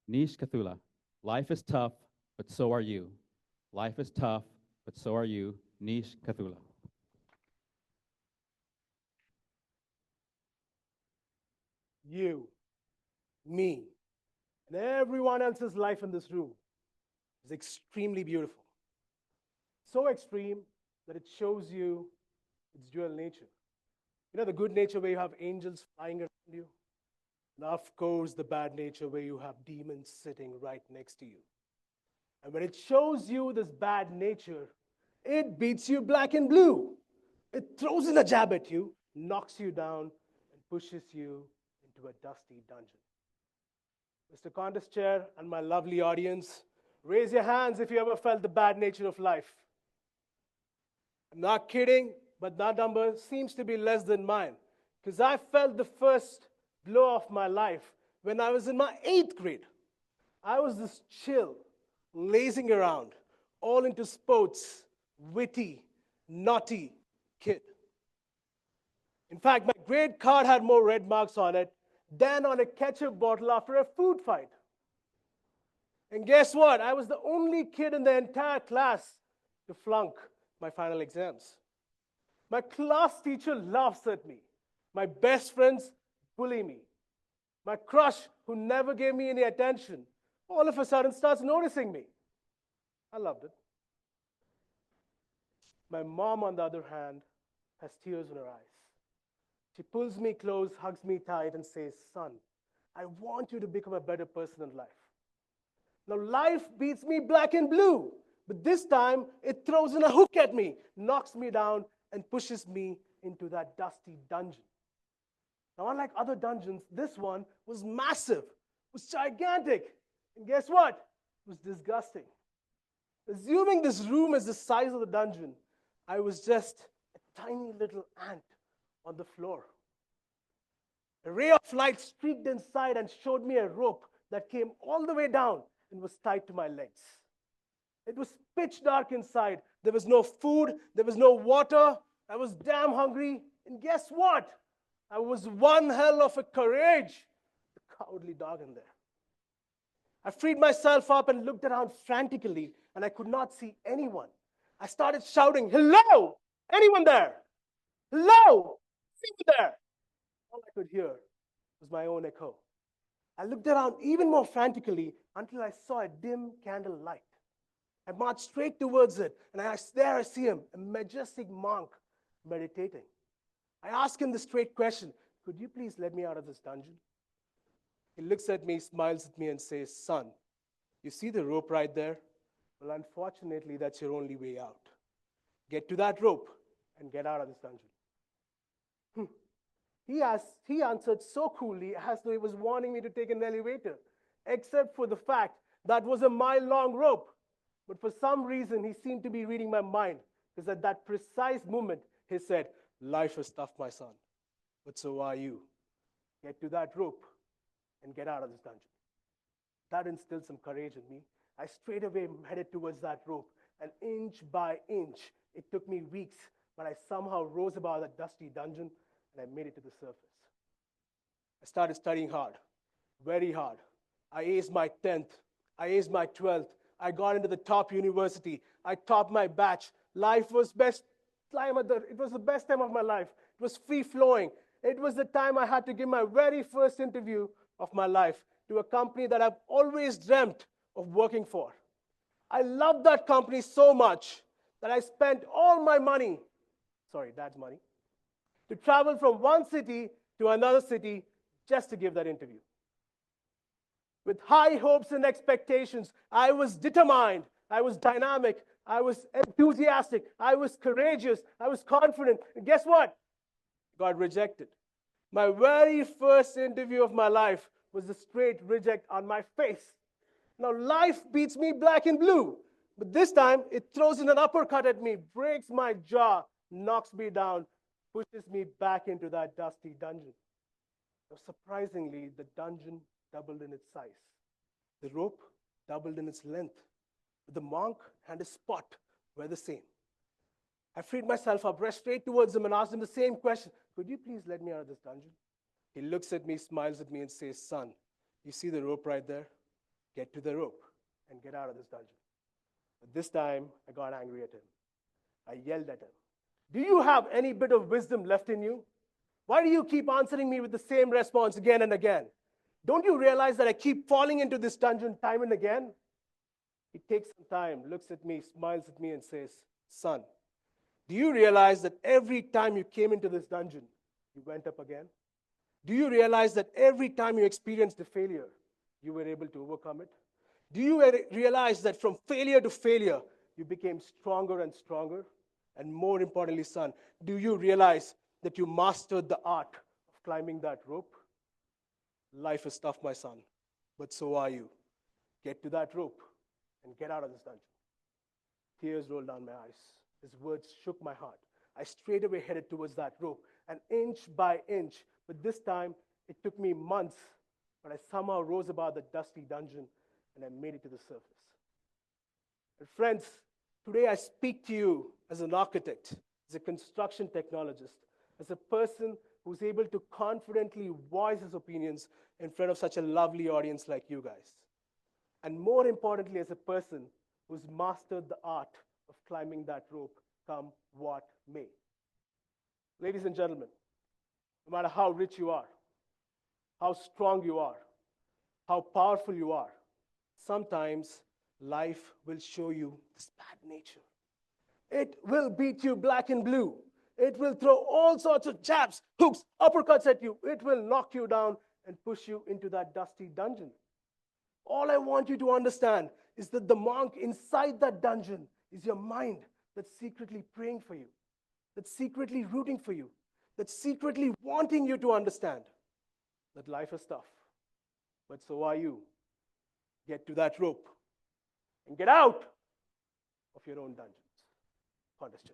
Nish, Kathula. Life is tough, but so are you. Life is tough, but so are you. Nish, Kathula. You, me, and everyone else's life in this room is extremely beautiful. So extreme that it shows you its dual nature. You know, the good nature where you have angels flying around you, and of course, the bad nature where you have demons sitting right next to you. And when it shows you this bad nature, it beats you black and blue. It throws in a jab at you, knocks you down, and pushes you into a dusty dungeon. Mr. Contest Chair and my lovely audience, raise your hands if you ever felt the bad nature of life. I'm not kidding, but that number seems to be less than mine because I felt the first blow of my life when I was in my 8th grade. I was this chill, lazing around, all into sports, witty, naughty kid. In fact, my grade card had more red marks on it than on a ketchup bottle after a food fight. And guess what? I was the only kid in the entire class to flunk my final exams. My class teacher laughs at me. My best friends bully me. My crush, who never gave me any attention, all of a sudden starts noticing me. I loved it. My mom, on the other hand, has tears in her eyes. She pulls me close, hugs me tight, and says, "Son, I want you to become a better person in life." Now, life beats me black and blue, but this time it throws in a hook at me, knocks me down, and pushes me into that dusty dungeon. Now, unlike other dungeons, this one was massive, was gigantic, and guess what? It was disgusting. Assuming this room is the size of the dungeon, I was just a tiny little ant on the floor. A ray of light streaked inside and showed me a rope that came all the way down and was tied to my legs. It was pitch dark inside. There was no food, there was no water. I was damn hungry. And guess what? I was one hell of a courage, the cowardly dog in there. I freed myself up and looked around frantically, and I could not see anyone. I started shouting, "Hello! Anyone there? Hello! Anyone there?" All I could hear was my own echo. I looked around even more frantically until I saw a dim candle light. I marched straight towards it, and there I see him, a majestic monk, meditating. I asked him the straight question, "Could you please let me out of this dungeon?" He looks at me, smiles at me, and says, "Son, you see the rope right there? Well, unfortunately, that's your only way out. Get to that rope and get out of this dungeon." He answered so coolly as though he was warning me to take an elevator, except for the fact that was a mile-long rope. But for some reason, he seemed to be reading my mind, because at that precise moment, he said, "Life is tough, my son, but so are you. Get to that rope and get out of this dungeon." That instilled some courage in me. I straightaway headed towards that rope, and inch by inch, it took me weeks, but I somehow rose above that dusty dungeon, and I made it to the surface. I started studying hard, very hard. I aced my 10th. I aced my 12th. I got into the top university. I topped my batch. Life was best time it was the best time of my life. It was free flowing. It was the time I had to give my very first interview of my life to a company that I've always dreamt of working for. I loved that company so much that I spent all my money, sorry, dad's money, to travel from one city to another city just to give that interview. With high hopes and expectations, I was determined, I was dynamic, I was enthusiastic, I was courageous, I was confident. And guess what? Got rejected. My very first interview of my life was a straight reject on my face. Now, life beats me black and blue, but this time it throws in an uppercut at me, breaks my jaw, knocks me down, pushes me back into that dusty dungeon. Now, surprisingly, the dungeon doubled in its size. The rope doubled in its length. The monk and his spot were the same. I freed myself up, rushed straight towards him, and asked him the same question. "Could you please let me out of this dungeon?" He looks at me, smiles at me, and says, "Son, you see the rope right there? Get to the rope and get out of this dungeon. But this time, I got angry at him. I yelled at him. Do you have any bit of wisdom left in you? Why do you keep answering me with the same response again and again? Don't you realize that I keep falling into this dungeon time and again? He takes some time, looks at me, smiles at me, and says, Son, do you realize that every time you came into this dungeon, you went up again? Do you realize that every time you experienced a failure, you were able to overcome it? Do you realize that from failure to failure, you became stronger and stronger? And more importantly, son, do you realize that you mastered the art of climbing that rope? Life is tough, my son, but so are you. Get to that rope and get out of this dungeon. Tears rolled down my eyes. His words shook my heart. I straightaway headed towards that rope, and inch by inch, but this time it took me months, but I somehow rose above the dusty dungeon and I made it to the surface. And friends, today I speak to you as an architect, as a construction technologist, as a person who's able to confidently voice his opinions in front of such a lovely audience like you guys. And more importantly, as a person who's mastered the art of climbing that rope, come what may. Ladies and gentlemen, no matter how rich you are, how strong you are, how powerful you are, sometimes life will show you this bad nature. It will beat you black and blue. It will throw all sorts of jabs, hooks, uppercuts at you. It will knock you down and push you into that dusty dungeon. All I want you to understand is that the monk inside that dungeon is your mind that's secretly praying for you, that's secretly rooting for you, that's secretly wanting you to understand that life is tough, but so are you. Get to that rope and get out of your own dungeons. Contest.